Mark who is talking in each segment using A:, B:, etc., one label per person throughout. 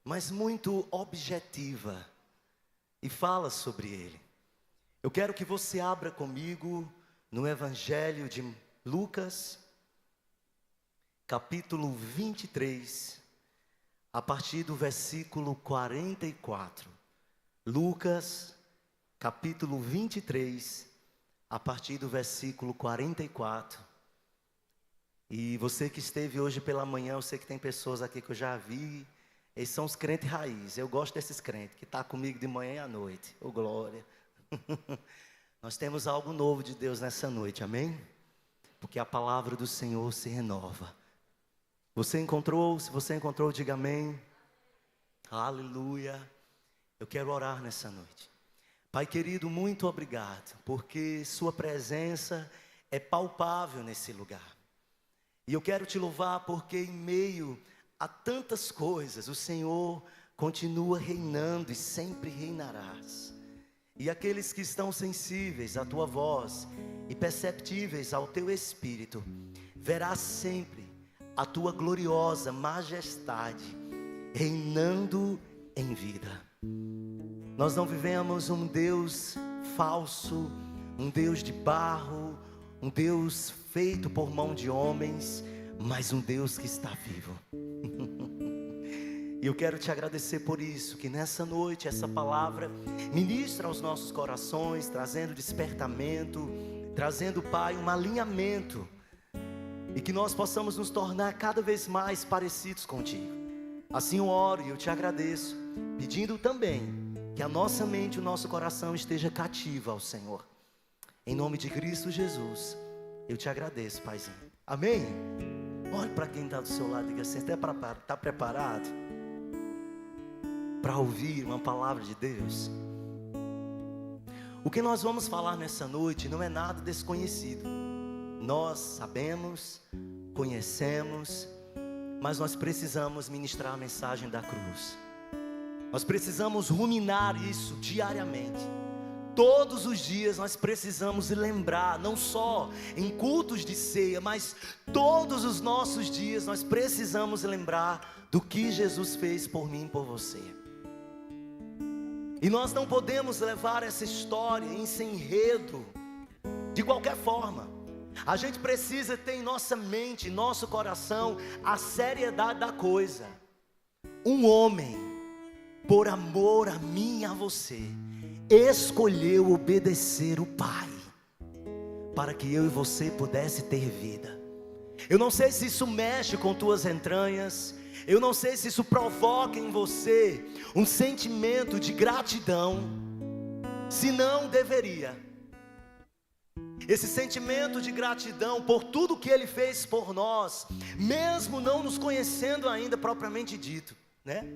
A: mas muito objetiva, e fala sobre ele. Eu quero que você abra comigo no Evangelho de Lucas, capítulo 23, a partir do versículo 44. Lucas, capítulo 23, a partir do versículo 44. E você que esteve hoje pela manhã, eu sei que tem pessoas aqui que eu já vi. Eles são os crentes raiz. Eu gosto desses crentes que estão comigo de manhã e à noite. Ô glória. Nós temos algo novo de Deus nessa noite, amém? Porque a palavra do Senhor se renova. Você encontrou? Se você encontrou, diga amém. Aleluia. Eu quero orar nessa noite. Pai querido, muito obrigado, porque sua presença é palpável nesse lugar. E eu quero te louvar porque em meio a tantas coisas, o Senhor continua reinando e sempre reinarás. E aqueles que estão sensíveis à tua voz e perceptíveis ao teu espírito, verás sempre a tua gloriosa majestade reinando em vida. Nós não vivemos um Deus falso, um Deus de barro, um Deus feito por mão de homens, mas um Deus que está vivo. E eu quero te agradecer por isso, que nessa noite essa palavra ministra aos nossos corações, trazendo despertamento, trazendo, Pai, um alinhamento, e que nós possamos nos tornar cada vez mais parecidos contigo. Assim eu oro e eu te agradeço, pedindo também que a nossa mente e o nosso coração esteja cativo ao Senhor. Em nome de Cristo Jesus, eu te agradeço, Paizinho. Amém? Olhe para quem está do seu lado e diga assim: está preparado para ouvir uma palavra de Deus? O que nós vamos falar nessa noite não é nada desconhecido. Nós sabemos, conhecemos, mas nós precisamos ministrar a mensagem da cruz. Nós precisamos ruminar isso diariamente. Todos os dias nós precisamos lembrar, não só em cultos de ceia, mas todos os nossos dias nós precisamos lembrar do que Jesus fez por mim e por você. E nós não podemos levar essa história, esse enredo, de qualquer forma. A gente precisa ter em nossa mente, em nosso coração, a seriedade da coisa. Um homem, por amor a mim e a você, escolheu obedecer o Pai, para que eu e você pudesse ter vida. Eu não sei se isso mexe com tuas entranhas, eu não sei se isso provoca em você um sentimento de gratidão, se não deveria. Esse sentimento de gratidão por tudo que Ele fez por nós, mesmo não nos conhecendo ainda propriamente dito, né?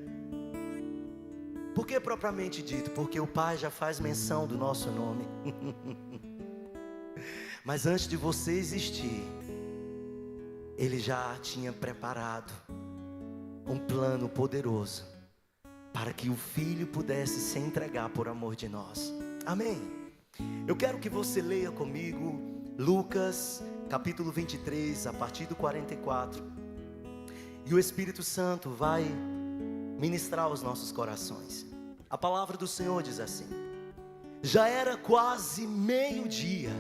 A: Por que propriamente dito? Porque o Pai já faz menção do nosso nome. Mas antes de você existir, Ele já tinha preparado um plano poderoso para que o Filho pudesse se entregar por amor de nós. Amém? Eu quero que você leia comigo Lucas capítulo 23, a partir do 44. E o Espírito Santo vai ministrar aos nossos corações. A palavra do Senhor diz assim: já era quase meio-dia,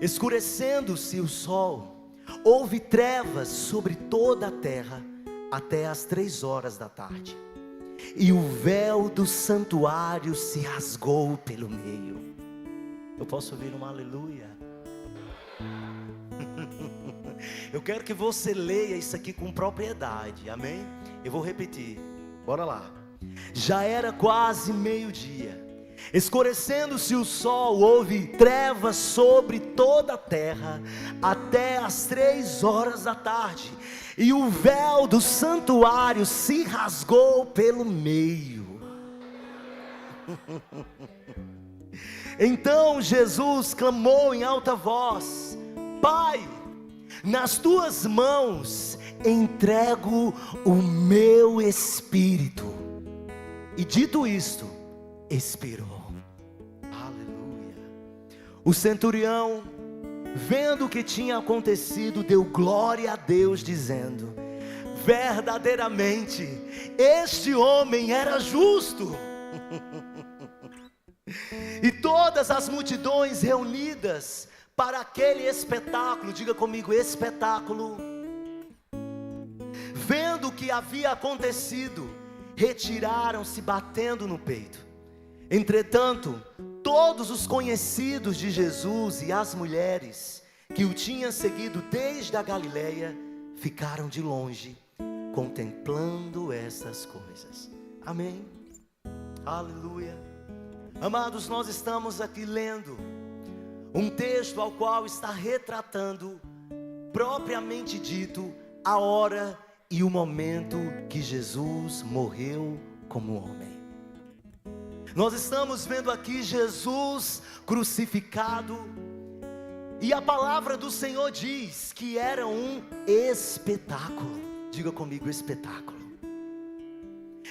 A: escurecendo-se o sol, houve trevas sobre toda a terra até as 3 horas da tarde. E o véu do santuário se rasgou pelo meio. Eu posso ouvir um aleluia? Eu quero que você leia isso aqui com propriedade, amém? Eu vou repetir, bora lá. Já era quase meio-dia, escurecendo-se o sol, houve trevas sobre toda a terra até as 3 horas da tarde. E o véu do santuário se rasgou pelo meio. Então Jesus clamou em alta voz: Pai, nas tuas mãos entrego o meu espírito. E dito isto, expirou. Aleluia. O centurião, vendo o que tinha acontecido, deu glória a Deus, dizendo: verdadeiramente este homem era justo. E todas as multidões reunidas para aquele espetáculo, diga comigo, espetáculo, vendo o que havia acontecido, retiraram-se batendo no peito. Entretanto, todos os conhecidos de Jesus e as mulheres que o tinham seguido desde a Galileia ficaram de longe, contemplando essas coisas. Amém? Aleluia. Amados, nós estamos aqui lendo um texto ao qual está retratando, propriamente dito, a hora e o momento que Jesus morreu como homem. Nós estamos vendo aqui Jesus crucificado, e a palavra do Senhor diz que era um espetáculo. Diga comigo, espetáculo.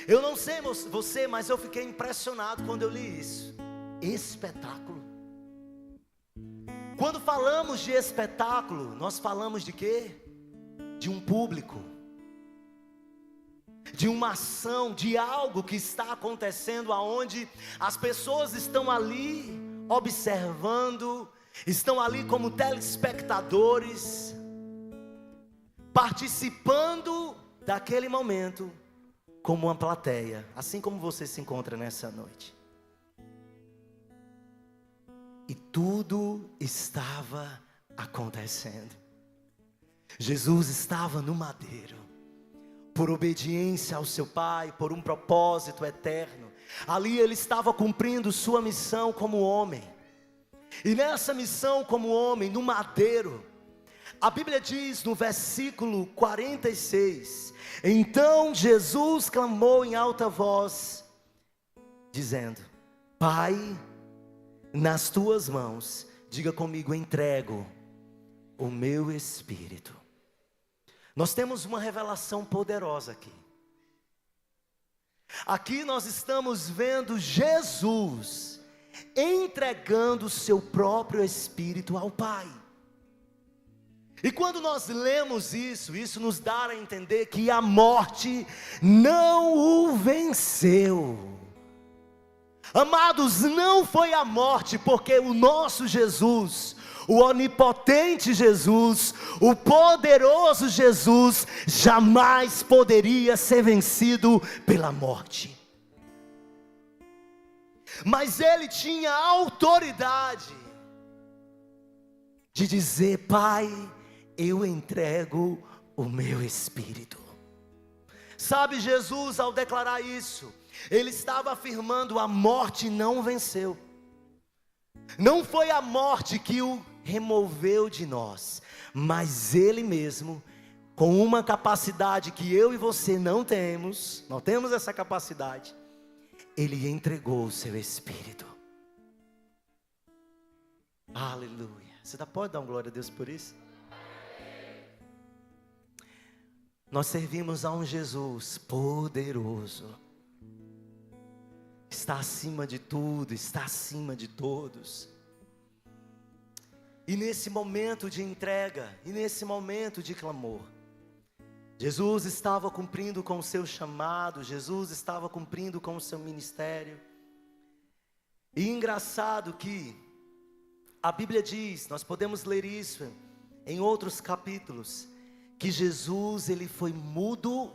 A: Eu não sei você, mas eu fiquei impressionado quando eu li isso. Espetáculo. Quando falamos de espetáculo, nós falamos de quê? De um público, de uma ação, de algo que está acontecendo, aonde as pessoas estão ali observando, estão ali como telespectadores, participando daquele momento como uma plateia, assim como você se encontra nessa noite. E tudo estava acontecendo. Jesus estava no madeiro, por obediência ao seu Pai, por um propósito eterno. Ali ele estava cumprindo sua missão como homem. E nessa missão como homem, no madeiro, a Bíblia diz no versículo 46, então Jesus clamou em alta voz, dizendo, Pai, nas tuas mãos, diga comigo, entrego o meu espírito. Nós temos uma revelação poderosa aqui. Aqui nós estamos vendo Jesus entregando o seu próprio espírito ao Pai. E quando nós lemos isso, isso nos dá a entender que a morte não o venceu. Amados, não foi a morte, porque o nosso Jesus, o onipotente Jesus, o poderoso Jesus, jamais poderia ser vencido pela morte. Mas ele tinha autoridade de dizer, Pai, eu entrego o meu espírito. Sabe, Jesus ao declarar isso, ele estava afirmando, a morte não venceu. Não foi a morte que o removeu de nós, mas ele mesmo, com uma capacidade que eu e você não temos essa capacidade, ele entregou o seu espírito. Aleluia. Você pode dar uma glória a Deus por isso? Nós servimos a um Jesus poderoso, está acima de tudo, está acima de todos. E nesse momento de entrega, e nesse momento de clamor, Jesus estava cumprindo com o seu chamado, Jesus estava cumprindo com o seu ministério. E engraçado que a Bíblia diz, nós podemos ler isso em outros capítulos, que Jesus ele foi mudo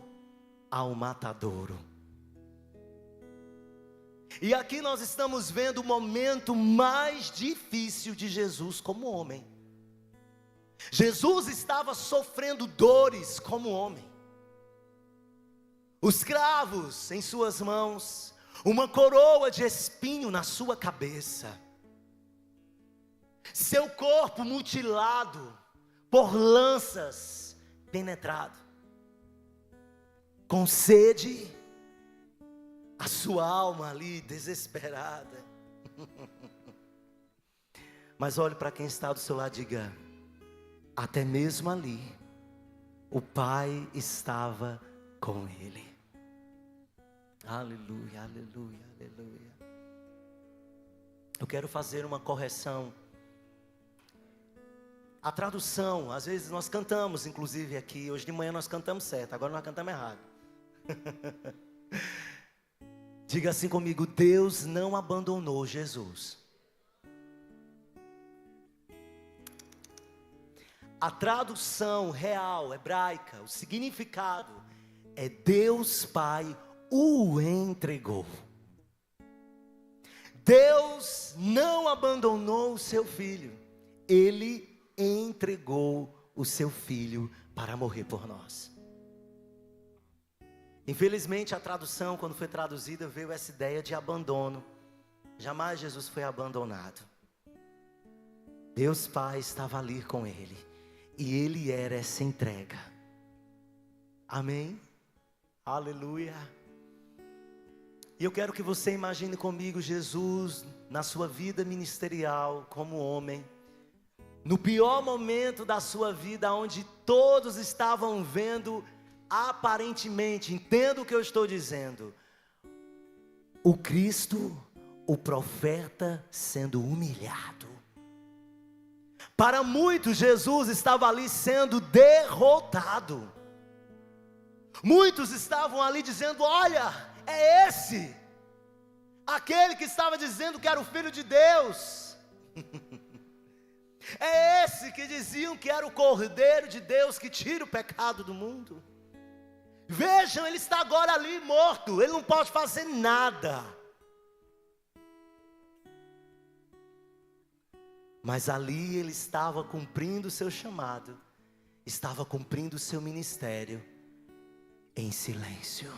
A: ao matadouro. E aqui nós estamos vendo o momento mais difícil de Jesus como homem. Jesus estava sofrendo dores como homem. Os cravos em suas mãos, uma coroa de espinho na sua cabeça, seu corpo mutilado por lanças, penetrado, com sede, a sua alma ali desesperada. Mas olhe para quem está do seu lado e diga, até mesmo ali, o Pai estava com ele. Aleluia, aleluia, aleluia. Eu quero fazer uma correção. a tradução, às vezes nós cantamos, inclusive aqui, hoje de manhã nós cantamos certo, agora nós cantamos errado. Diga assim comigo: Deus não abandonou Jesus. A tradução real, hebraica, o significado é: Deus Pai o entregou. Deus não abandonou o seu filho, Ele entregou o seu filho para morrer por nós. Infelizmente a tradução, quando foi traduzida, veio essa ideia de abandono. Jamais Jesus foi abandonado. Deus Pai estava ali com Ele, e Ele era essa entrega. Amém? Aleluia. E eu quero que você imagine comigo Jesus na sua vida ministerial como homem, no pior momento da sua vida, onde todos estavam vendo aparentemente, entenda o que eu estou dizendo, o Cristo, o profeta, sendo humilhado. Para muitos, Jesus estava ali sendo derrotado. Muitos estavam ali dizendo: olha, é esse, aquele que estava dizendo que era o Filho de Deus. É esse que diziam que era o Cordeiro de Deus que tira o pecado do mundo. Vejam, ele está agora ali morto, ele não pode fazer nada. Mas ali ele estava cumprindo o seu chamado, estava cumprindo o seu ministério, em silêncio,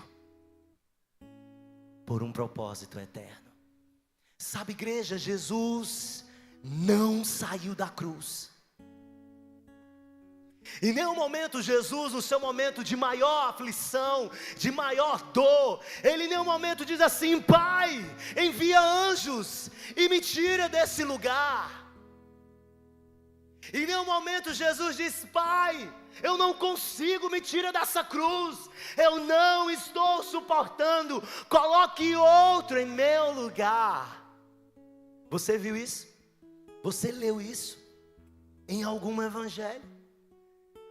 A: por um propósito eterno. Sabe, igreja, Jesus não saiu da cruz. Em nenhum momento Jesus, no seu momento de maior aflição, de maior dor, Ele em nenhum momento diz assim: Pai, envia anjos e me tira desse lugar. Em nenhum momento Jesus diz: Pai, eu não consigo, me tira dessa cruz, eu não estou suportando, coloque outro em meu lugar. Você viu isso? Você leu isso em algum evangelho?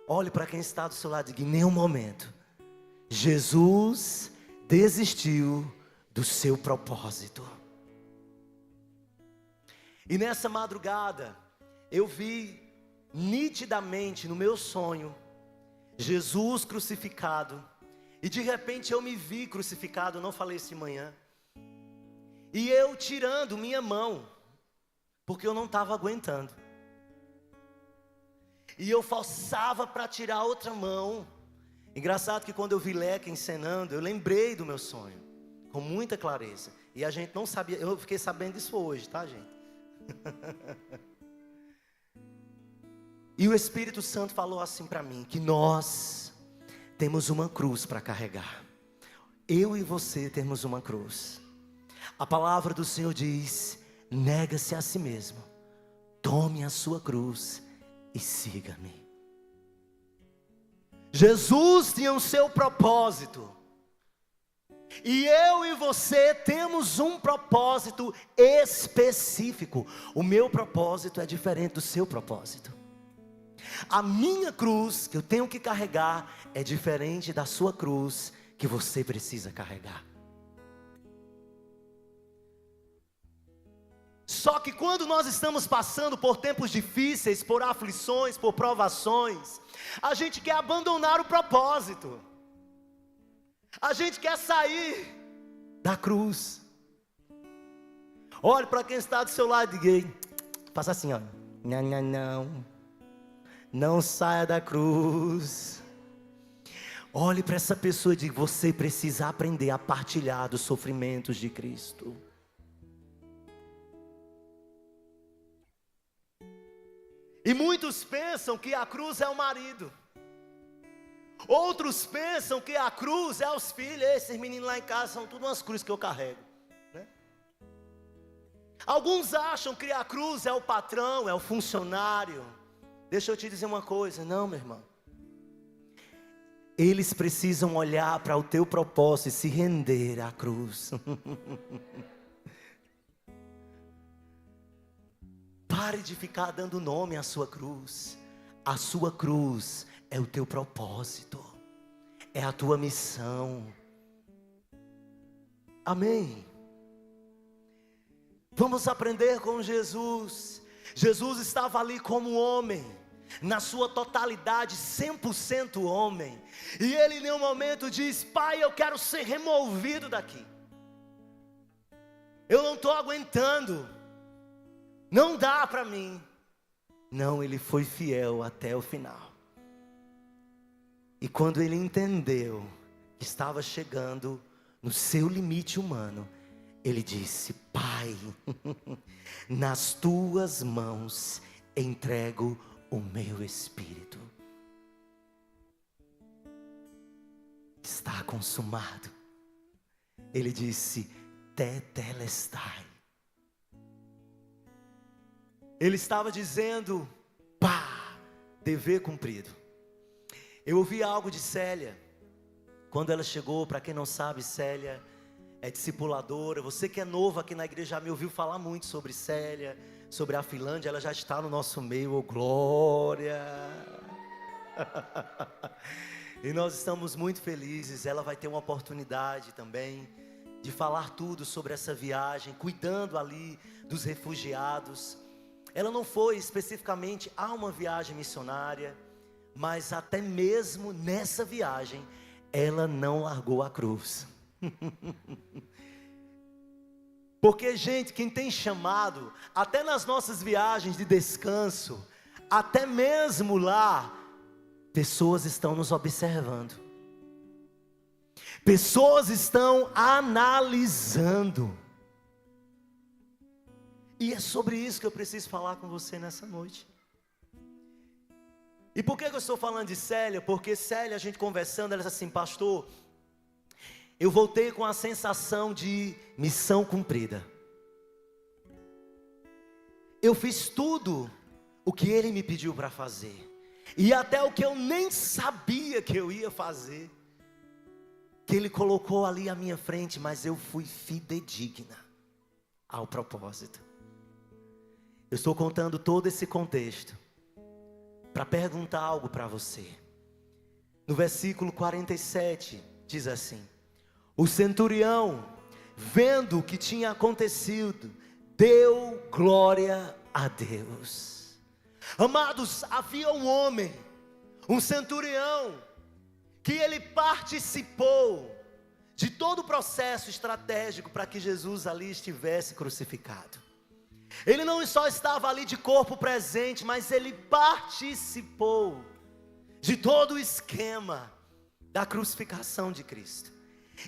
A: Olhe para quem está do seu lado e diga: em nenhum momento Jesus desistiu do seu propósito. E nessa madrugada eu vi nitidamente no meu sonho Jesus crucificado, e de repente eu me vi crucificado. Eu não falei isso de manhã, e eu tirando minha mão, porque eu não estava aguentando, e eu forçava para tirar outra mão. Engraçado que quando eu vi Leca encenando, eu lembrei do meu sonho com muita clareza, e a gente não sabia, eu fiquei sabendo disso hoje, tá, gente? E o Espírito Santo falou assim para mim, que nós temos uma cruz para carregar. Eu e você temos uma cruz. A palavra do Senhor diz: nega-se a si mesmo, tome a sua cruz e siga-me. Jesus tinha o seu propósito, e eu e você temos um propósito específico. O meu propósito é diferente do seu propósito. A minha cruz que eu tenho que carregar é diferente da sua cruz que você precisa carregar. Só que quando nós estamos passando por tempos difíceis, por aflições, por provações, a gente quer abandonar o propósito. A gente quer sair da cruz. Olhe para quem está do seu lado e diga: faça assim, ó. Não saia da cruz. Olhe para essa pessoa e diga: você precisa aprender a partilhar dos sofrimentos de Cristo. E muitos pensam que a cruz é o marido. Outros pensam que a cruz é os filhos. Esses meninos lá em casa são tudo umas cruzes que eu carrego, né? Alguns acham que a cruz é o patrão, é o funcionário. Deixa eu te dizer uma coisa, não, meu irmão. Eles precisam olhar para o teu propósito e se render à cruz. Pare de ficar dando nome à sua cruz. A sua cruz é o teu propósito, é a tua missão. Amém? Vamos aprender com Jesus. Jesus estava ali como homem, na sua totalidade, 100% homem. E ele em nenhum momento diz: Pai, eu quero ser removido daqui. Eu não estou aguentando. Não dá para mim. Não, ele foi fiel até o final. E quando ele entendeu que estava chegando no seu limite humano, ele disse: Pai, nas tuas mãos entrego o meu espírito. Está consumado. Ele disse: Tetelestai. Ele estava dizendo: pá, dever cumprido. Eu ouvi algo de Célia quando ela chegou. Para quem não sabe, Célia é discipuladora. Você que é novo aqui na igreja já me ouviu falar muito sobre Célia, sobre a Finlândia. Ela já está no nosso meio, oh glória! E nós estamos muito felizes. Ela vai ter uma oportunidade também de falar tudo sobre essa viagem, cuidando ali dos refugiados. Ela não foi especificamente a uma viagem missionária, mas até mesmo nessa viagem, ela não largou a cruz. Porque, gente, quem tem chamado, até nas nossas viagens de descanso, até mesmo lá, pessoas estão nos observando. Pessoas estão analisando. E é sobre isso que eu preciso falar com você nessa noite. E por que eu estou falando de Célia? Porque Célia, a gente conversando, ela disse assim: pastor, eu voltei com a sensação de missão cumprida. Eu fiz tudo o que ele me pediu para fazer, e até o que eu nem sabia que eu ia fazer, que ele colocou ali à minha frente, mas eu fui fidedigna ao propósito. Eu estou contando todo esse contexto para perguntar algo para você. No versículo 47 diz assim: o centurião, vendo o que tinha acontecido, deu glória a Deus. Amados, havia um homem, um centurião, que ele participou de todo o processo estratégico para que Jesus ali estivesse crucificado. Ele não só estava ali de corpo presente, mas ele participou de todo o esquema da crucificação de Cristo.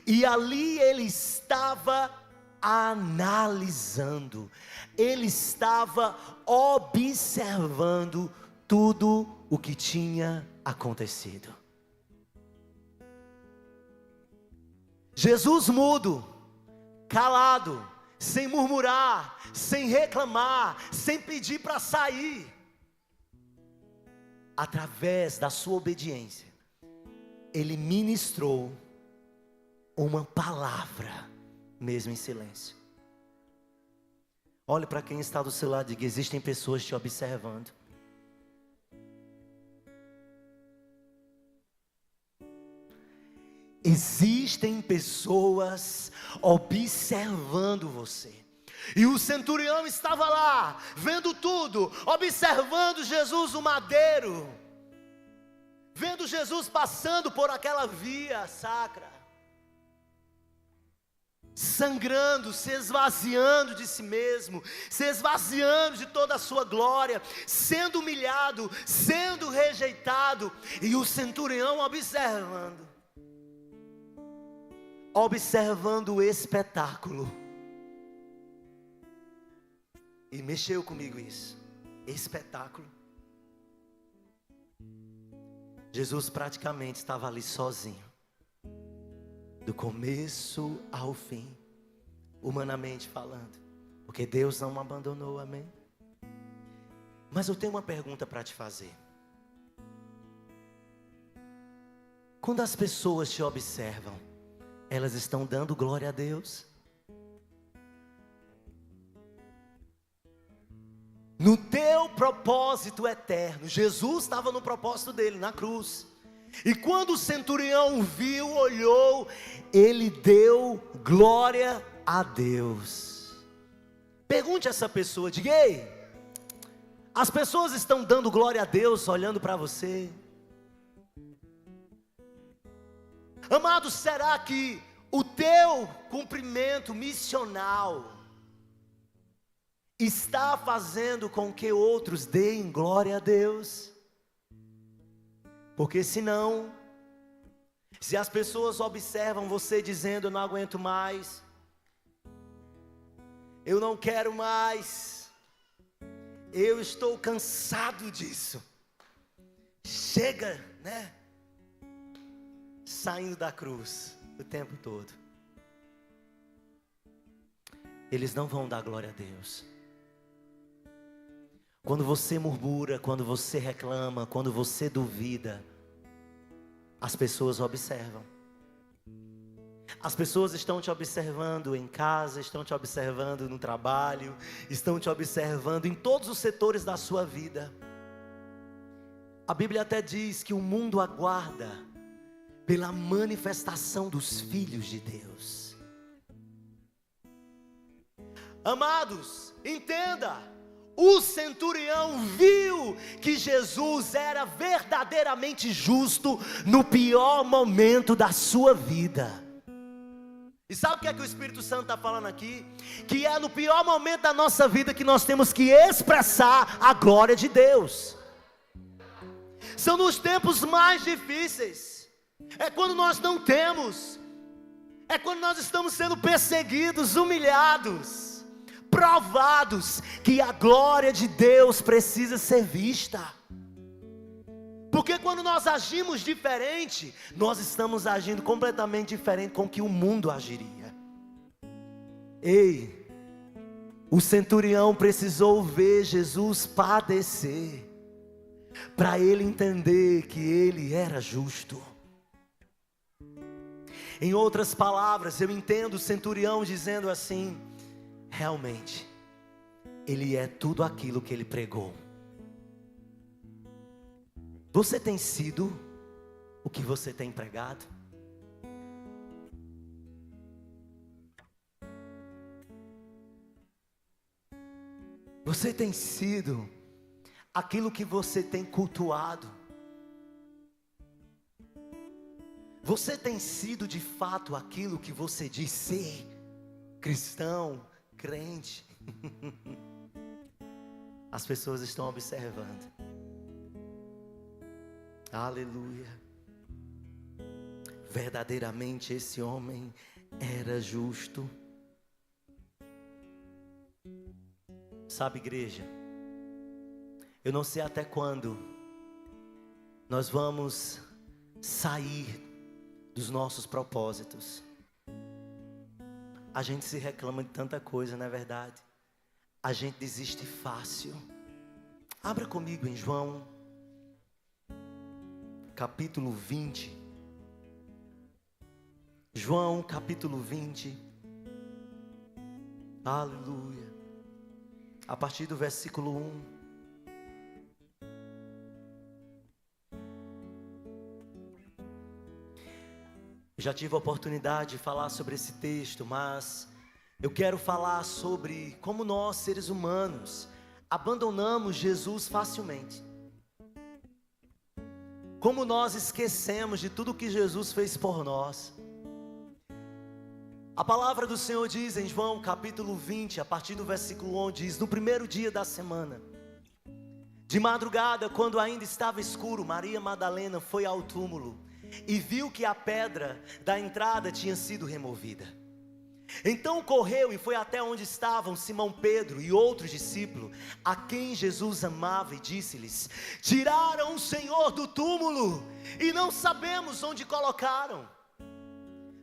A: E ali ele estava analisando, ele estava observando tudo o que tinha acontecido. Jesus mudo, calado, sem murmurar, sem reclamar, sem pedir para sair. Através da sua obediência, ele ministrou uma palavra, mesmo em silêncio. Olhe para quem está do seu lado e diga: existem pessoas te observando. Existem pessoas observando você. E o centurião estava lá, vendo tudo, observando Jesus o madeiro, vendo Jesus passando por aquela via sacra, sangrando, se esvaziando de si mesmo, se esvaziando de toda a sua glória, sendo humilhado, sendo rejeitado, e o centurião observando o espetáculo. E mexeu comigo isso, espetáculo. Jesus praticamente estava ali sozinho, do começo ao fim, humanamente falando, porque Deus não me abandonou, amém? Mas eu tenho uma pergunta para te fazer. Quando as pessoas te observam, elas estão dando glória a Deus? no teu propósito eterno. Jesus estava no propósito dele, na cruz. E quando o centurião viu, olhou, ele deu glória a Deus. Pergunte a essa pessoa, diga: ei, as pessoas estão dando glória a Deus olhando para você? Amado, será que o teu cumprimento missional está fazendo com que outros deem glória a Deus? Porque senão, se as pessoas observam você dizendo: eu não aguento mais, eu não quero mais, eu estou cansado disso, chega, né? Saindo da cruz o tempo todo, eles não vão dar glória a Deus. Quando você murmura, quando você reclama, quando você duvida, as pessoas observam. As pessoas estão te observando em casa, estão te observando no trabalho, estão te observando em todos os setores da sua vida. A Bíblia até diz que o mundo aguarda pela manifestação dos filhos de Deus. Amados, entenda, o centurião viu que Jesus era verdadeiramente justo no pior momento da sua vida. E sabe o que é que o Espírito Santo está falando aqui? Que é no pior momento da nossa vida que nós temos que expressar a glória de Deus. São nos tempos mais difíceis. É quando nós não temos. É quando nós estamos sendo perseguidos, humilhados, provados, que a glória de Deus precisa ser vista. Porque quando nós agimos diferente, nós estamos agindo completamente diferente com que o mundo agiria. Ei, o centurião precisou ver Jesus padecer, para ele entender que ele era justo. Em outras palavras, eu entendo o centurião dizendo assim: realmente, ele é tudo aquilo que ele pregou. Você tem sido o que você tem pregado? Você tem sido aquilo que você tem cultuado? Você tem sido de fato aquilo que você diz ser? Cristão, crente? As pessoas estão observando. Aleluia. Verdadeiramente esse homem era justo. Sabe, igreja, eu não sei até quando nós vamos sair dos nossos propósitos. A gente se reclama de tanta coisa, não é verdade? A gente desiste fácil. Abra comigo em João capítulo 20. João capítulo 20. Aleluia. A partir do versículo 1. Já tive a oportunidade de falar sobre esse texto, mas eu quero falar sobre como nós, seres humanos, abandonamos Jesus facilmente. Como nós esquecemos de tudo que Jesus fez por nós. A palavra do Senhor diz em João capítulo 20, a partir do versículo 11, diz: no primeiro dia da semana, de madrugada, quando ainda estava escuro, Maria Madalena foi ao túmulo e viu que a pedra da entrada tinha sido removida. Então correu e foi até onde estavam Simão Pedro e outro discípulo, a quem Jesus amava, e disse-lhes: tiraram o Senhor do túmulo e não sabemos onde colocaram.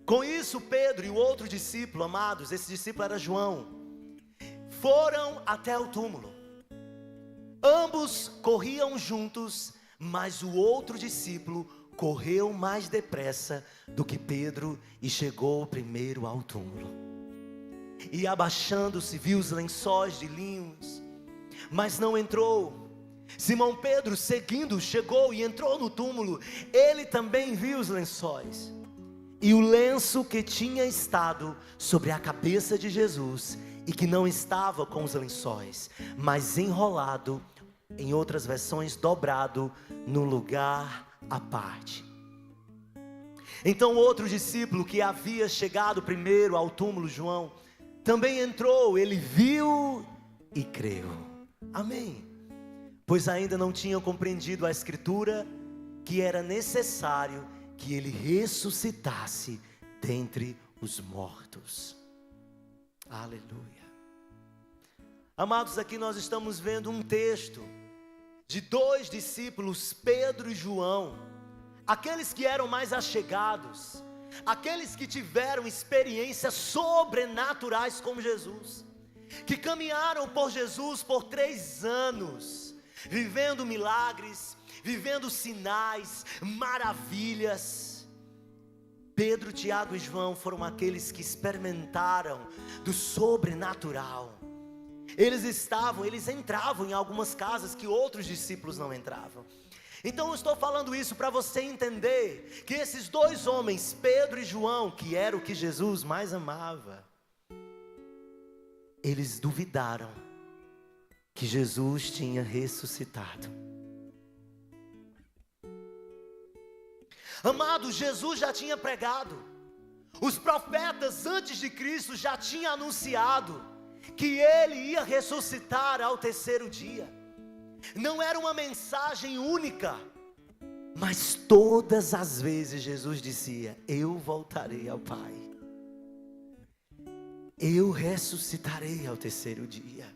A: Com isso Pedro e o outro discípulo, amados, esse discípulo era João, foram até o túmulo. Ambos corriam juntos, mas o outro discípulo correu mais depressa do que Pedro e chegou primeiro ao túmulo. E abaixando-se, viu os lençóis de linhos mas não entrou. Simão Pedro, seguindo, chegou e entrou no túmulo. Ele também viu os lençóis e o lenço que tinha estado sobre a cabeça de Jesus, e que não estava com os lençóis, mas enrolado, em outras versões, dobrado, no lugar à parte. Então outro discípulo que havia chegado primeiro ao túmulo, João, também entrou. Ele viu e creu. Amém. Pois ainda não tinham compreendido a Escritura, que era necessário que ele ressuscitasse dentre os mortos. Aleluia. Amados, aqui nós estamos vendo um texto de dois discípulos, Pedro e João, aqueles que eram mais achegados, aqueles que tiveram experiências sobrenaturais com Jesus, que caminharam por Jesus por 3 anos, vivendo milagres, vivendo sinais, maravilhas. Pedro, Tiago e João foram aqueles que experimentaram do sobrenatural. Eles entravam em algumas casas que outros discípulos não entravam. Então eu estou falando isso para você entender que esses dois homens, Pedro e João, que era o que Jesus mais amava, eles duvidaram que Jesus tinha ressuscitado. Amado, Jesus já tinha pregado, os profetas antes de Cristo já tinham anunciado que ele ia ressuscitar ao 3º dia. Não era uma mensagem única, mas todas as vezes Jesus dizia: eu voltarei ao Pai, eu ressuscitarei ao 3º dia.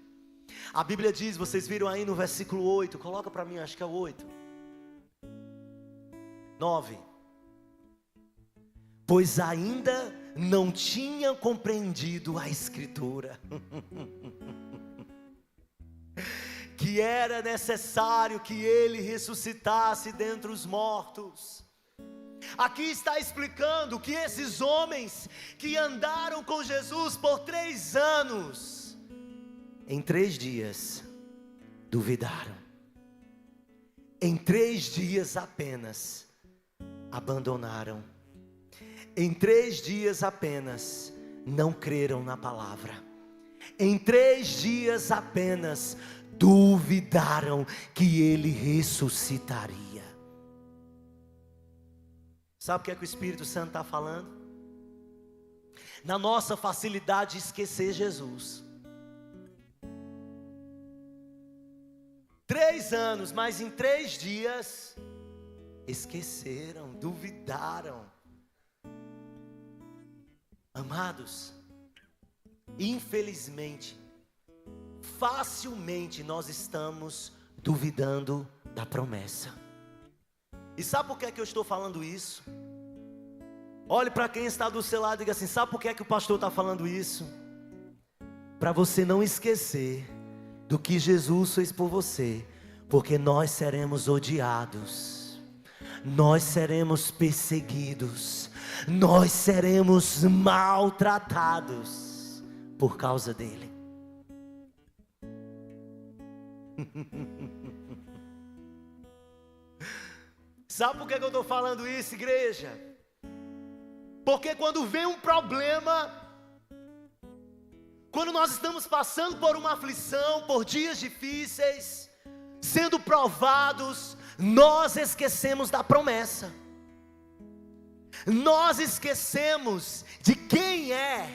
A: A Bíblia diz, vocês viram aí no versículo 8, coloca para mim, acho que é o 8, 9. Pois ainda não tinham compreendido a Escritura, que era necessário que ele ressuscitasse dentre os mortos. Aqui está explicando que esses homens que andaram com Jesus por 3 anos, em 3 dias, duvidaram. Em 3 dias apenas, abandonaram. Em 3 dias apenas, não creram na palavra. Em 3 dias apenas, duvidaram que ele ressuscitaria. Sabe o que é que o Espírito Santo está falando? Na nossa facilidade de esquecer Jesus. 3 anos, mas em 3 dias, esqueceram, duvidaram. Amados, infelizmente, facilmente nós estamos duvidando da promessa. E sabe por que é que eu estou falando isso? Olhe para quem está do seu lado e diga assim: sabe por que é que o pastor está falando isso? Para você não esquecer do que Jesus fez por você, porque nós seremos odiados, nós seremos perseguidos, nós seremos maltratados por causa dele. Sabe por que eu estou falando isso, igreja? Porque quando vem um problema, quando nós estamos passando por uma aflição, por dias difíceis, sendo provados, nós esquecemos da promessa. Nós esquecemos de quem é,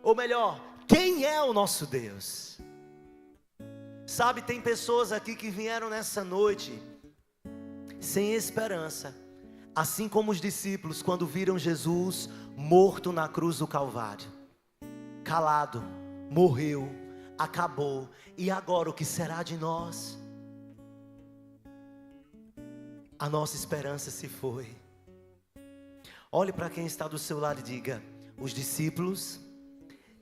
A: ou melhor, quem é o nosso Deus. Sabe, tem pessoas aqui que vieram nessa noite sem esperança, assim como os discípulos quando viram Jesus morto na cruz do Calvário, calado, morreu, acabou, e agora o que será de nós? A nossa esperança se foi. Olhe para quem está do seu lado e diga: os discípulos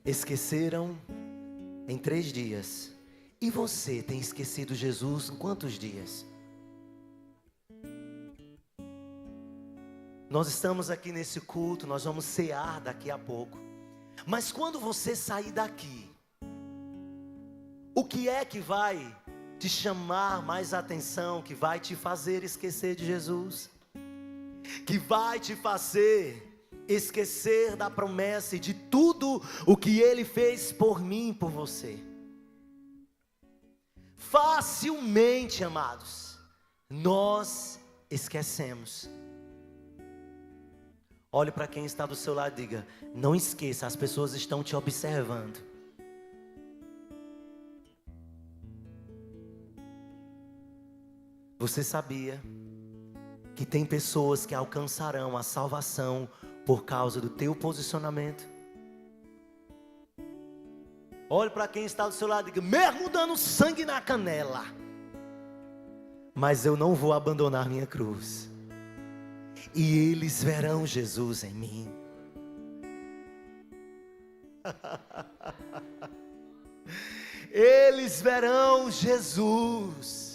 A: esqueceram em 3 dias. E você tem esquecido Jesus em quantos dias? Nós estamos aqui nesse culto, nós vamos cear daqui a pouco. Mas quando você sair daqui, O que é que vai te chamar mais atenção, que vai te fazer esquecer de Jesus? Que vai te fazer esquecer da promessa e de tudo o que Ele fez por mim e por você? Facilmente, amados, nós esquecemos. Olhe para quem está do seu lado e diga: não esqueça, as pessoas estão te observando. Você sabia que tem pessoas que alcançarão a salvação por causa do teu posicionamento? Olhe para quem está do seu lado e diga: mesmo dando sangue na canela, mas eu não vou abandonar minha cruz. E eles verão Jesus em mim. Eles verão Jesus.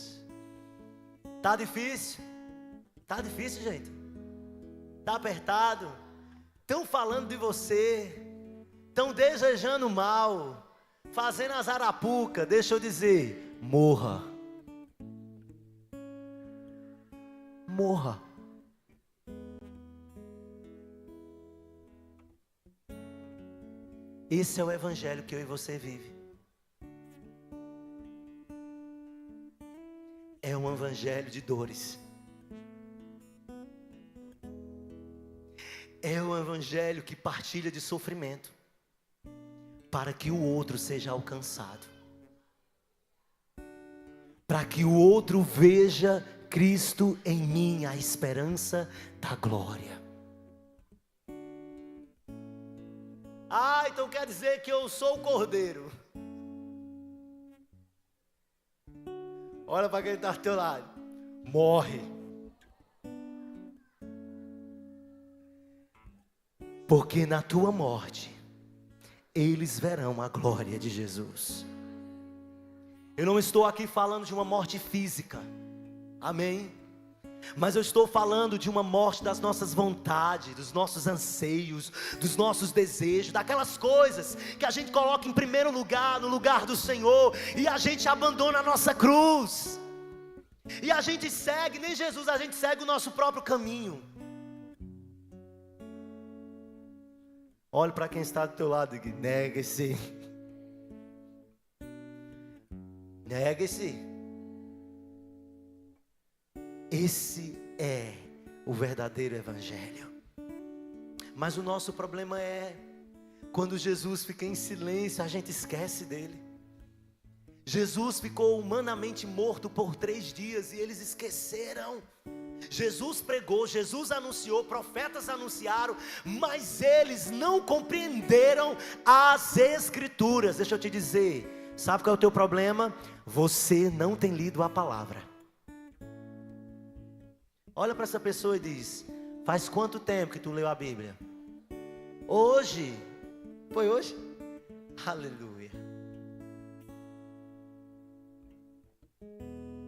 A: Tá difícil? Tá difícil, gente? Tá apertado? Estão falando de você, estão desejando mal, fazendo as arapucas. Deixa eu dizer: morra. Morra. Esse é o evangelho que eu e você vive. É um evangelho de dores. É um evangelho que partilha de sofrimento, para que o outro seja alcançado, para que o outro veja Cristo em mim, a esperança da glória. Ah, então quer dizer que eu sou o cordeiro. Olha para quem está ao teu lado: morre. Porque na tua morte eles verão a glória de Jesus. Eu não estou aqui falando de uma morte física, amém? Mas eu estou falando de uma morte das nossas vontades, dos nossos anseios, dos nossos desejos, daquelas coisas que a gente coloca em primeiro lugar, no lugar do Senhor, e a gente abandona a nossa cruz, e a gente segue, nem Jesus, a gente segue o nosso próprio caminho. Olhe para quem está do teu lado e diga: nega-se. Nega-se. Esse é o verdadeiro evangelho. Mas o nosso problema é, quando Jesus fica em silêncio, a gente esquece dele. Jesus ficou humanamente morto por 3 dias e eles esqueceram. Jesus pregou, Jesus anunciou, profetas anunciaram, mas eles não compreenderam as Escrituras. Deixa eu te dizer, sabe qual é o teu problema? Você não tem lido a palavra. Olha para essa pessoa e diz: faz quanto tempo que tu leu a Bíblia? Hoje. Foi hoje? Aleluia.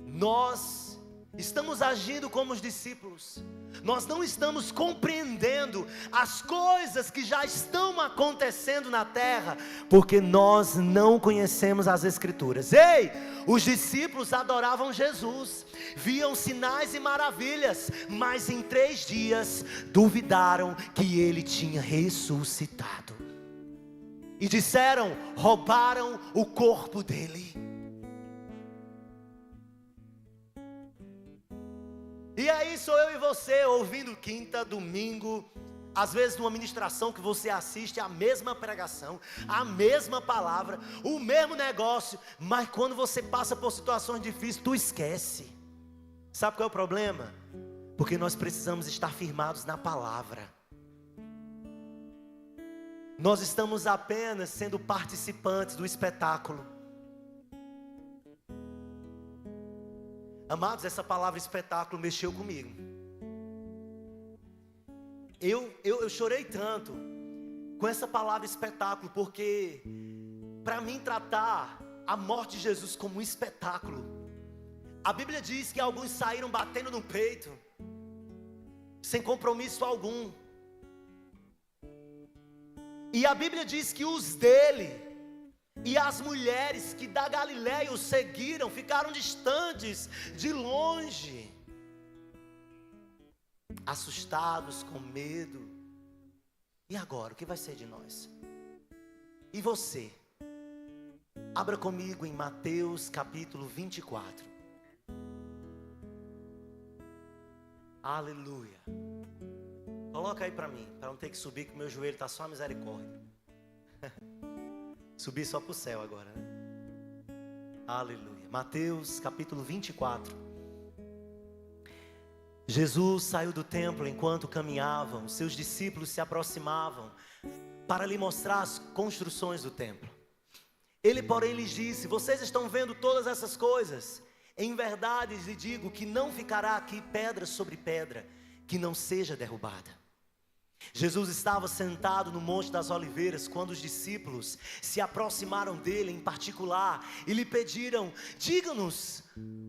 A: Nós estamos agindo como os discípulos. Nós não estamos compreendendo as coisas que já estão acontecendo na terra, porque nós não conhecemos as Escrituras. Ei, os discípulos adoravam Jesus, viam sinais e maravilhas, mas em 3 dias duvidaram que ele tinha ressuscitado. E disseram: roubaram o corpo dele. E aí sou eu e você ouvindo quinta, domingo, às vezes numa ministração que você assiste a mesma pregação, a mesma palavra, o mesmo negócio, mas quando você passa por situações difíceis, tu esquece. Sabe qual é o problema? Porque nós precisamos estar firmados na palavra. Nós estamos apenas sendo participantes do espetáculo. Amados, essa palavra espetáculo mexeu comigo. Eu chorei tanto com essa palavra espetáculo, porque para mim tratar a morte de Jesus como um espetáculo, a Bíblia diz que alguns saíram batendo no peito, sem compromisso algum. E a Bíblia diz que os dele E as mulheres que da Galiléia o seguiram ficaram distantes, de longe, assustados, com medo. E agora, o que vai ser de nós? E você? Abra comigo em Mateus capítulo 24. Aleluia. Coloca aí para mim, para não ter que subir, que o meu joelho está só a misericórdia. Subir só para o céu agora, né? Aleluia. Mateus capítulo 24. Jesus saiu do templo enquanto caminhavam, seus discípulos se aproximavam para lhe mostrar as construções do templo. Ele, porém, lhes disse: vocês estão vendo todas essas coisas? Em verdade lhe digo que não ficará aqui pedra sobre pedra que não seja derrubada. Jesus estava sentado no Monte das Oliveiras quando os discípulos se aproximaram dele em particular e lhe pediram: diga-nos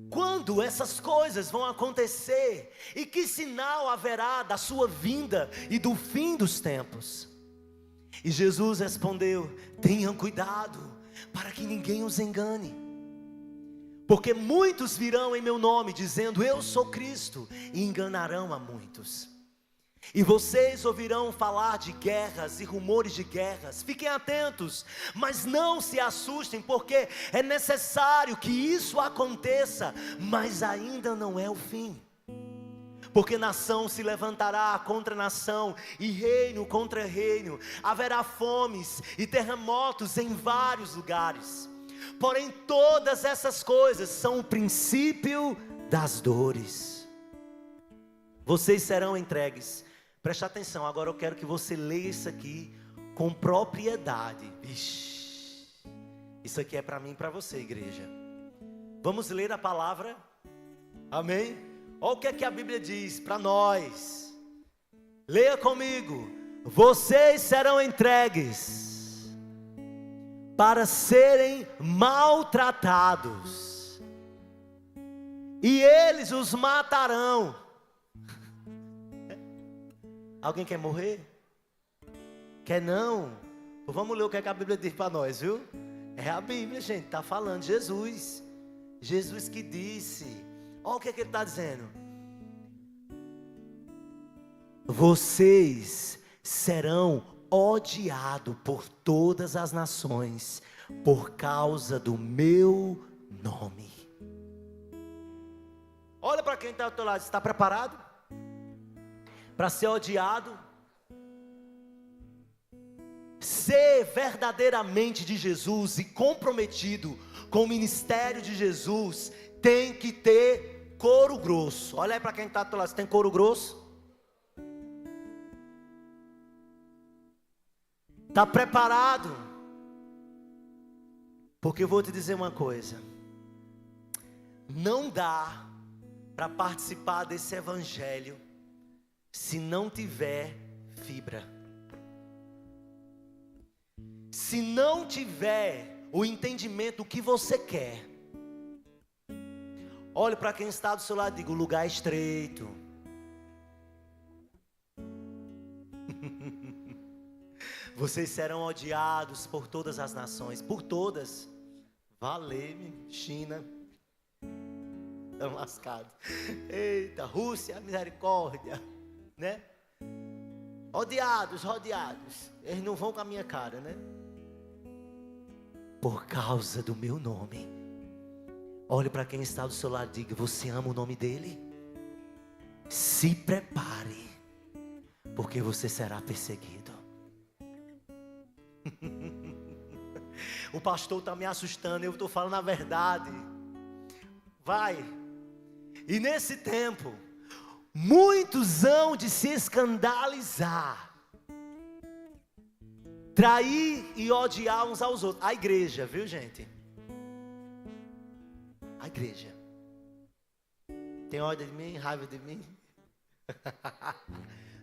A: quando essas coisas vão acontecer e que sinal haverá da sua vinda e do fim dos tempos. E Jesus respondeu: tenham cuidado para que ninguém os engane, porque muitos virão em meu nome dizendo eu sou Cristo, e enganarão a muitos. E vocês ouvirão falar de guerras e rumores de guerras. Fiquem atentos, mas não se assustem, porque é necessário que isso aconteça, mas ainda não é o fim. Porque nação se levantará contra nação e reino contra reino. Haverá fomes e terremotos em vários lugares. Porém todas essas coisas são o princípio das dores. Vocês serão entregues. Preste atenção, agora eu quero que você leia isso aqui com propriedade. Ixi, isso aqui é para mim e para você, igreja. Vamos ler a palavra? Amém? Olha o que é que a Bíblia diz para nós. Leia comigo. Vocês serão entregues para serem maltratados, e eles os matarão. Alguém quer morrer? Quer não? Vamos ler o que a Bíblia diz para nós, viu? É a Bíblia, gente, está falando. Jesus que disse. Olha o que ele está dizendo. Vocês serão odiados por todas as nações por causa do meu nome. Olha para quem está ao teu lado. Está preparado para ser odiado? Ser verdadeiramente de Jesus e comprometido com o ministério de Jesus tem que ter couro grosso. Olha aí para quem está do teu lado. Você tem couro grosso? Está preparado? Porque eu vou te dizer uma coisa. Não dá para participar desse evangelho se não tiver fibra. Se não tiver o entendimento do que você quer. Olhe para quem está do seu lado e diga: o lugar é estreito. Vocês serão odiados por todas as nações. Por todas. Valeu-me, China. Estão lascados. Eita, Rússia, misericórdia. Né? Odiados. Eles não vão com a minha cara, né? Por causa do meu nome. Olhe para quem está do seu lado e diga: você ama o nome dele? Se prepare, porque você será perseguido. O pastor está me assustando, eu estou falando a verdade. Vai. E nesse tempo muitos hão de se escandalizar, trair e odiar uns aos outros. A igreja, viu, gente? A igreja. Tem ódio de mim, raiva de mim?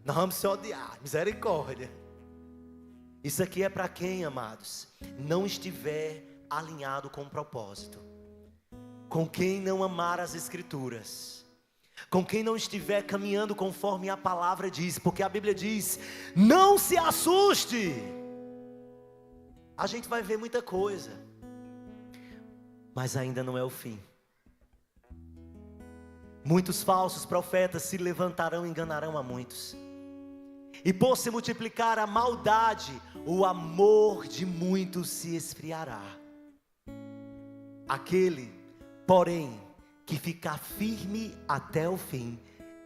A: Nós vamos se odiar, misericórdia. Isso aqui é para quem, amados, não estiver alinhado com o propósito. Com quem não amar as escrituras. Com quem não estiver caminhando conforme a palavra diz. Porque a Bíblia diz: não se assuste. A gente vai ver muita coisa, mas ainda não é o fim. Muitos falsos profetas se levantarão e enganarão a muitos. E por se multiplicar a maldade, o amor de muitos se esfriará. Aquele, porém, que ficar firme até o fim,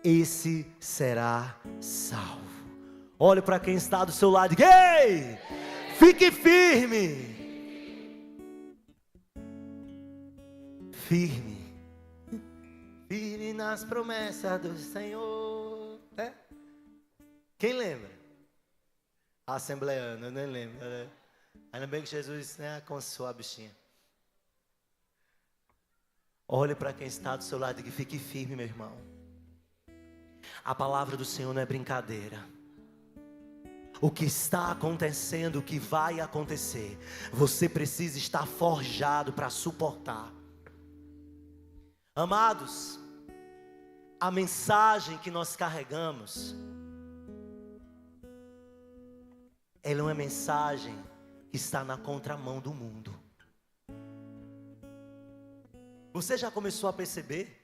A: esse será salvo. Olhe para quem está do seu lado e diga: ei, fique firme. Firme. Firme nas promessas do Senhor. É? Quem lembra? A assembleana, eu nem lembro. Né? Ainda bem que Jesus, né, aconselhou a bichinha. Olhe para quem está do seu lado e diga: fique firme, meu irmão. A palavra do Senhor não é brincadeira. O que está acontecendo, o que vai acontecer, você precisa estar forjado para suportar. Amados, a mensagem que nós carregamos, ela é uma mensagem que está na contramão do mundo. Você já começou a perceber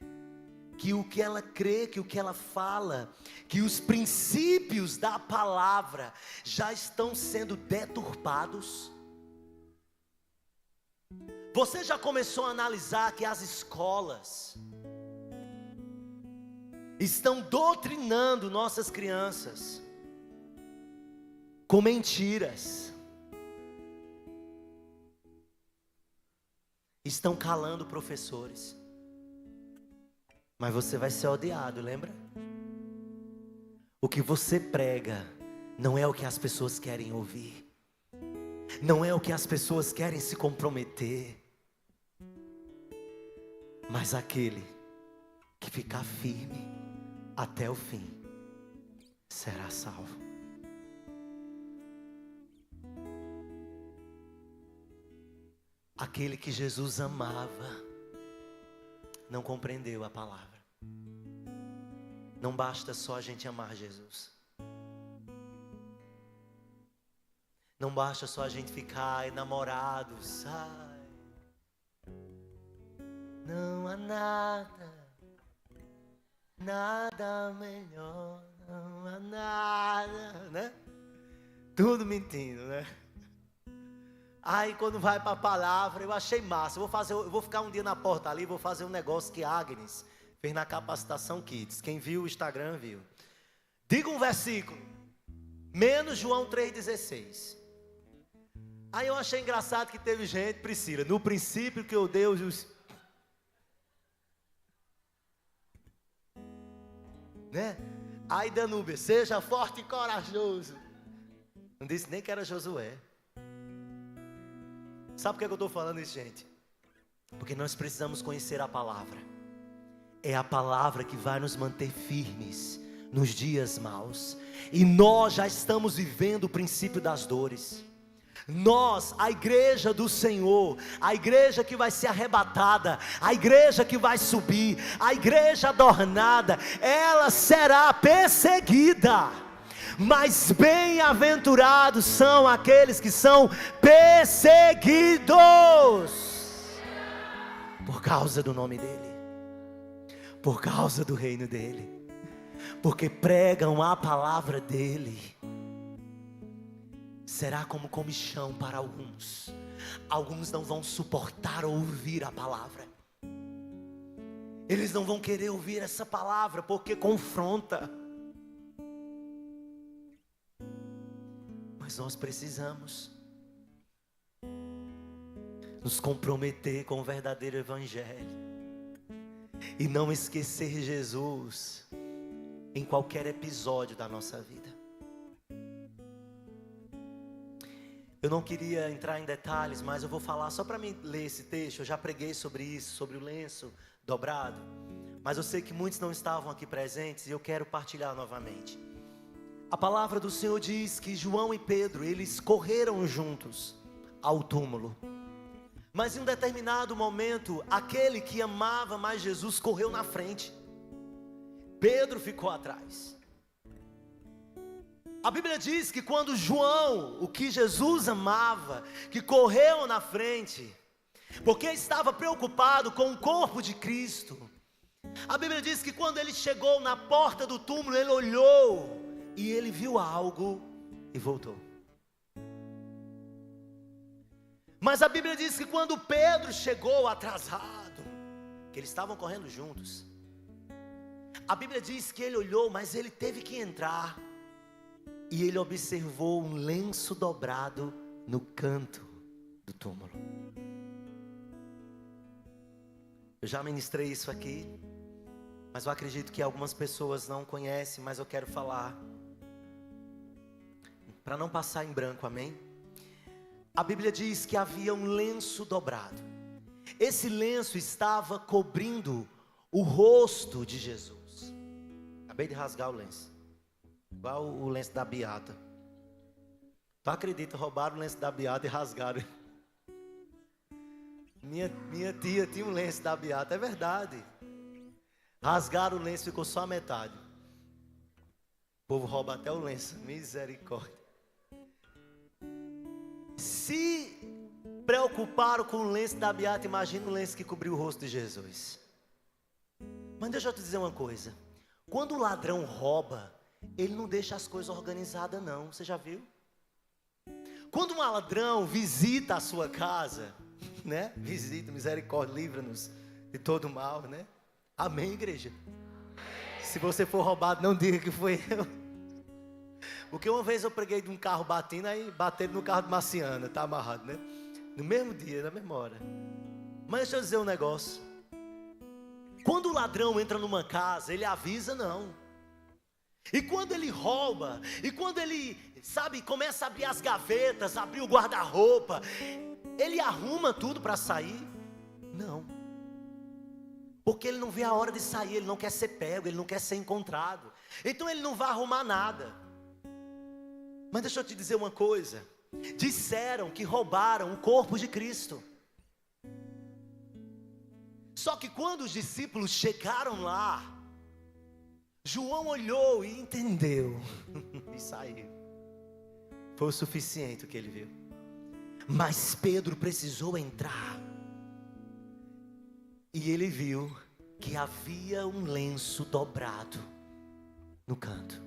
A: que o que ela crê, que o que ela fala, que os princípios da palavra já estão sendo deturpados? Você já começou a analisar que as escolas estão doutrinando nossas crianças com mentiras? Estão calando professores. Mas você vai ser odiado, lembra? O que você prega não é o que as pessoas querem ouvir. Não é o que as pessoas querem se comprometer. Mas aquele que ficar firme até o fim será salvo. Aquele que Jesus amava não compreendeu a palavra. Não basta só a gente amar Jesus. Não basta só a gente ficar enamorados. Ai, não há nada melhor, não há nada, né? Tudo mentindo, né? Aí quando vai para a palavra, eu achei massa. Eu vou ficar um dia na porta ali, vou fazer um negócio que Agnes fez na capacitação Kids. Quem viu o Instagram viu. Diga um versículo, menos João 3,16. Aí eu achei engraçado que teve gente, Priscila, no princípio que eu Deus, né? Aí Danúbia, seja forte e corajoso. Não disse nem que era Josué. Sabe por que eu estou falando isso, gente? Porque nós precisamos conhecer a palavra. É a palavra que vai nos manter firmes nos dias maus. E nós já estamos vivendo o princípio das dores. Nós, a igreja do Senhor, a igreja que vai ser arrebatada, a igreja que vai subir, a igreja adornada, ela será perseguida. Mas bem-aventurados são aqueles que são perseguidos por causa do nome dEle, por causa do reino dEle, porque pregam a palavra dEle. Será como comichão para alguns. Alguns não vão suportar ouvir a palavra. Eles não vão querer ouvir essa palavra porque confronta. Mas nós precisamos nos comprometer com o verdadeiro evangelho e não esquecer Jesus em qualquer episódio da nossa vida. Eu não queria entrar em detalhes, mas eu vou falar só para mim ler esse texto. Eu já preguei sobre isso, sobre o lenço dobrado, mas eu sei que muitos não estavam aqui presentes e eu quero partilhar novamente. A palavra do Senhor diz que João e Pedro, eles correram juntos ao túmulo. Mas em um determinado momento, aquele que amava mais Jesus correu na frente. Pedro ficou atrás. A Bíblia diz que quando João, o que Jesus amava, que correu na frente, porque estava preocupado com o corpo de Cristo, a Bíblia diz que quando ele chegou na porta do túmulo, ele olhou e ele viu algo e voltou. Mas a Bíblia diz que quando Pedro chegou atrasado, que eles estavam correndo juntos, a Bíblia diz que ele olhou, mas ele teve que entrar, e ele observou um lenço dobrado no canto do túmulo. Eu já ministrei isso aqui, mas eu acredito que algumas pessoas não conhecem, mas eu quero falar, para não passar em branco, amém? A Bíblia diz que havia um lenço dobrado. Esse lenço estava cobrindo o rosto de Jesus. Acabei de rasgar o lenço, igual o lenço da Beata. Tu acredita, roubaram o lenço da Beata e rasgaram. Minha tia tinha um lenço da Beata, é verdade. Rasgaram o lenço, ficou só a metade. O povo rouba até o lenço, misericórdia. Se preocuparam com o lenço da Beata, imagina o lenço que cobriu o rosto de Jesus. Mas deixa eu te dizer uma coisa. Quando o ladrão rouba, ele não deixa as coisas organizadas não, você já viu? Quando um ladrão visita a sua casa, né? Visita, misericórdia, livra-nos de todo mal, né? Amém, igreja? Se você for roubado, não diga que foi eu. Porque uma vez eu preguei de um carro batendo, aí bateram no carro de Marciana, tá amarrado, né? No mesmo dia, na mesma hora. Mas deixa eu dizer um negócio. Quando o ladrão entra numa casa, ele avisa não. E quando ele rouba, e quando ele, sabe, começa a abrir as gavetas, abrir o guarda-roupa, ele arruma tudo para sair? Não. Porque ele não vê a hora de sair, ele não quer ser pego, ele não quer ser encontrado. Então ele não vai arrumar nada. Mas deixa eu te dizer uma coisa. Disseram que roubaram o corpo de Cristo. Só que quando os discípulos chegaram lá, João olhou e entendeu. E saiu. Foi o suficiente o que ele viu. Mas Pedro precisou entrar. E ele viu que havia um lenço dobrado no canto.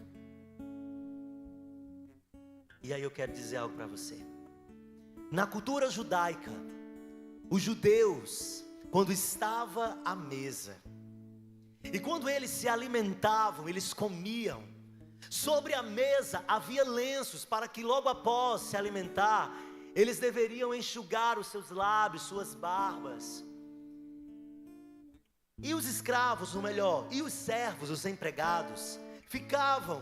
A: E aí eu quero dizer algo para você. Na cultura judaica, os judeus, quando estavam à mesa, e quando eles se alimentavam, eles comiam, sobre a mesa havia lenços para que logo após se alimentar, eles deveriam enxugar os seus lábios, suas barbas. E os escravos, ou melhor, e os servos, os empregados, ficavam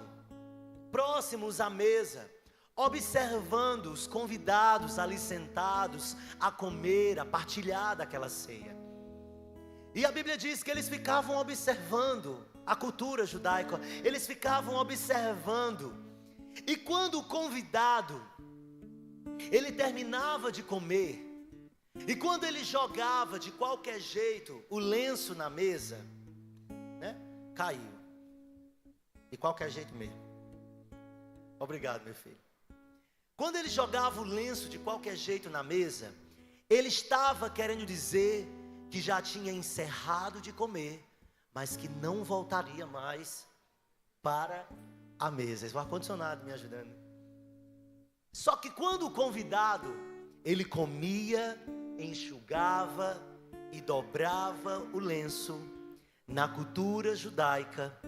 A: próximos à mesa, observando os convidados ali sentados a comer, a partilhar daquela ceia. E a Bíblia diz que eles ficavam observando a cultura judaica, eles ficavam observando. E quando o convidado, ele terminava de comer, e quando ele jogava de qualquer jeito o lenço na mesa, né, caiu. De qualquer jeito mesmo. Obrigado, meu filho. Quando ele jogava o lenço de qualquer jeito na mesa, ele estava querendo dizer que já tinha encerrado de comer, mas que não voltaria mais para a mesa. O ar-condicionado me ajudando. Só que quando o convidado, ele comia, enxugava e dobrava o lenço, na cultura judaica,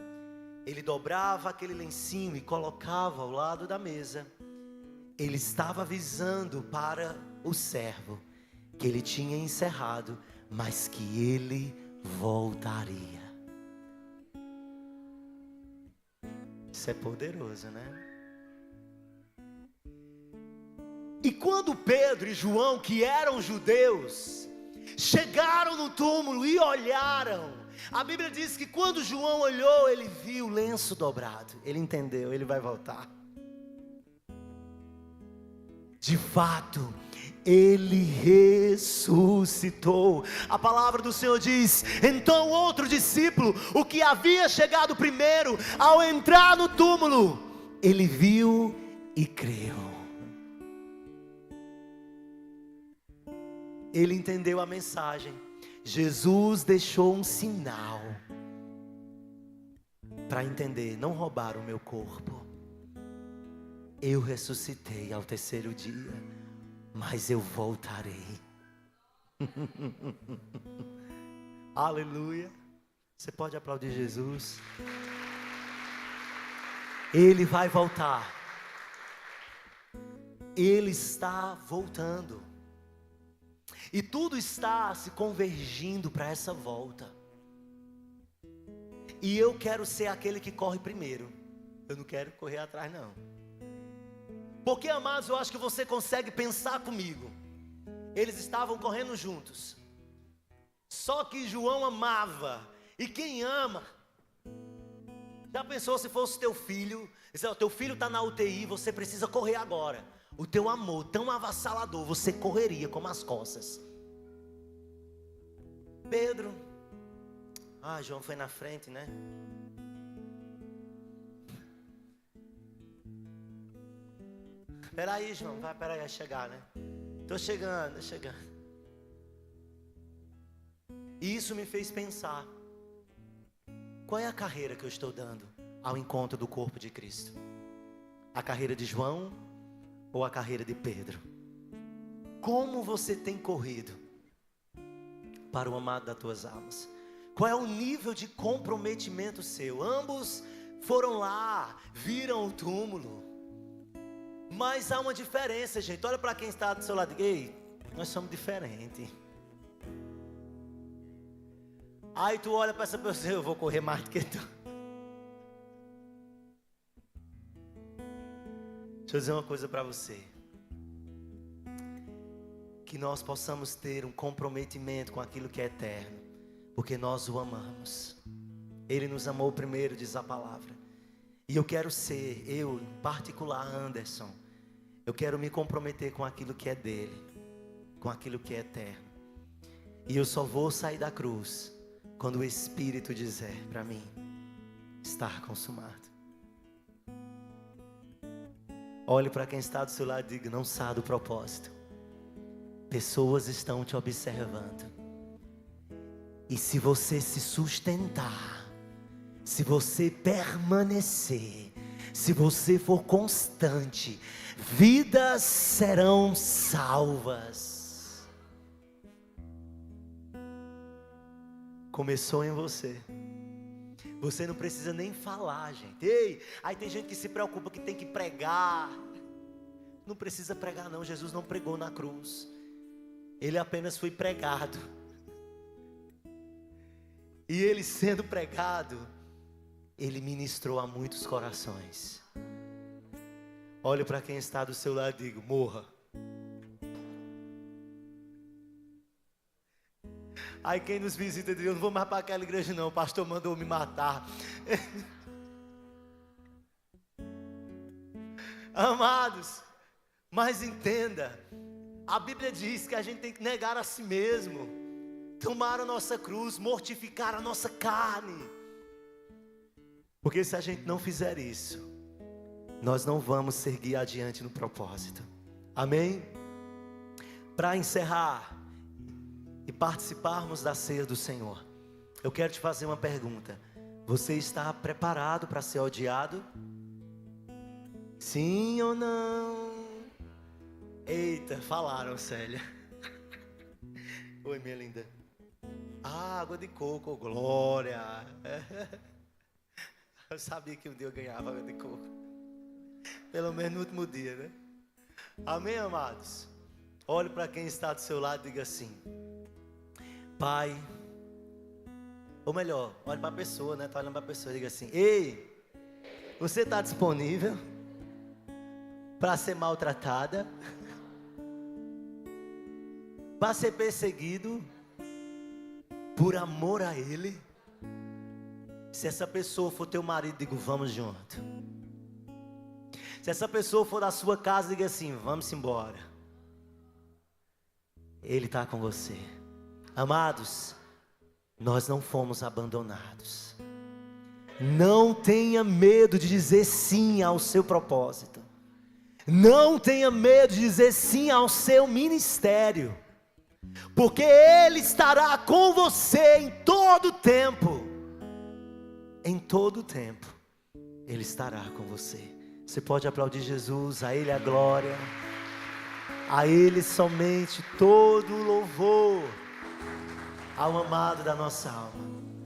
A: ele dobrava aquele lencinho e colocava ao lado da mesa. Ele estava avisando para o servo que ele tinha encerrado, mas que ele voltaria. Isso é poderoso, né? E quando Pedro e João, que eram judeus, chegaram no túmulo e olharam, a Bíblia diz que quando João olhou, ele viu o lenço dobrado. Ele entendeu, ele vai voltar. De fato, ele ressuscitou. A palavra do Senhor diz: então outro discípulo, o que havia chegado primeiro, ao entrar no túmulo, ele viu e creu. Ele entendeu a mensagem. Jesus deixou um sinal para entender: não roubaram o meu corpo. Eu ressuscitei ao terceiro dia, mas eu voltarei. Aleluia. Você pode aplaudir Jesus? Ele vai voltar. Ele está voltando. E tudo está se convergindo para essa volta. E eu quero ser aquele que corre primeiro. Eu não quero correr atrás, não. Porque, amados, eu acho que você consegue pensar comigo. Eles estavam correndo juntos. Só que João amava. E quem ama? Já pensou se fosse teu filho? O teu filho está na UTI, você precisa correr agora. O teu amor tão avassalador, você correria como as costas. Pedro. João foi na frente, né? Peraí, João, peraí, vai chegar, né? Tô chegando. E isso me fez pensar: qual é a carreira que eu estou dando ao encontro do corpo de Cristo? A carreira de João ou a carreira de Pedro? Como você tem corrido para o amado das tuas almas? Qual é o nível de comprometimento seu? Ambos foram lá, viram o túmulo. Mas há uma diferença, gente. Olha para quem está do seu lado. Ei, nós somos diferentes. Aí tu olha para essa pessoa: eu vou correr mais do que tu. Deixa eu dizer uma coisa para você. Que nós possamos ter um comprometimento com aquilo que é eterno, porque nós o amamos. Ele nos amou primeiro, diz a palavra. E eu quero ser, eu em particular, Anderson, eu quero me comprometer com aquilo que é dele, com aquilo que é eterno. E eu só vou sair da cruz quando o Espírito dizer para mim: está consumado. Olhe para quem está do seu lado e diga: não saia do propósito. Pessoas estão te observando. E se você se sustentar, se você permanecer, se você for constante, vidas serão salvas. Começou em você. Você não precisa nem falar, gente. Ei, aí tem gente que se preocupa que tem que pregar. Não precisa pregar não, Jesus não pregou na cruz. Ele apenas foi pregado. E ele sendo pregado, ele ministrou a muitos corações. Olhe para quem está do seu lado e diga: morra. Aí quem nos visita diz: eu não vou mais para aquela igreja não, o pastor mandou me matar. Amados, mas entenda, a Bíblia diz que a gente tem que negar a si mesmo, tomar a nossa cruz, mortificar a nossa carne. Porque se a gente não fizer isso, nós não vamos seguir adiante no propósito. Amém? Para encerrar e participarmos da ceia do Senhor, eu quero te fazer uma pergunta: você está preparado para ser odiado? Sim ou não? Eita, falaram, Célia. Oi, minha linda. Água de coco, glória. Eu sabia que um dia eu ganhava água de coco. Pelo menos no último dia, né? Amém, amados? Olhe para quem está do seu lado e diga assim: Pai. Ou melhor, olhe para a pessoa, né? Está olhando para a pessoa e diga assim: ei, você está disponível para ser maltratada? Para ser perseguido por amor a Ele? Se essa pessoa for teu marido, digo: vamos junto. Se essa pessoa for da sua casa, diga assim: vamos embora. Ele está com você. Amados, nós não fomos abandonados. Não tenha medo de dizer sim ao seu propósito. Não tenha medo de dizer sim ao seu ministério, porque Ele estará com você em todo tempo. Em todo tempo, Ele estará com você. Você pode aplaudir Jesus, a Ele a glória, a Ele somente todo o louvor, ao amado da nossa alma.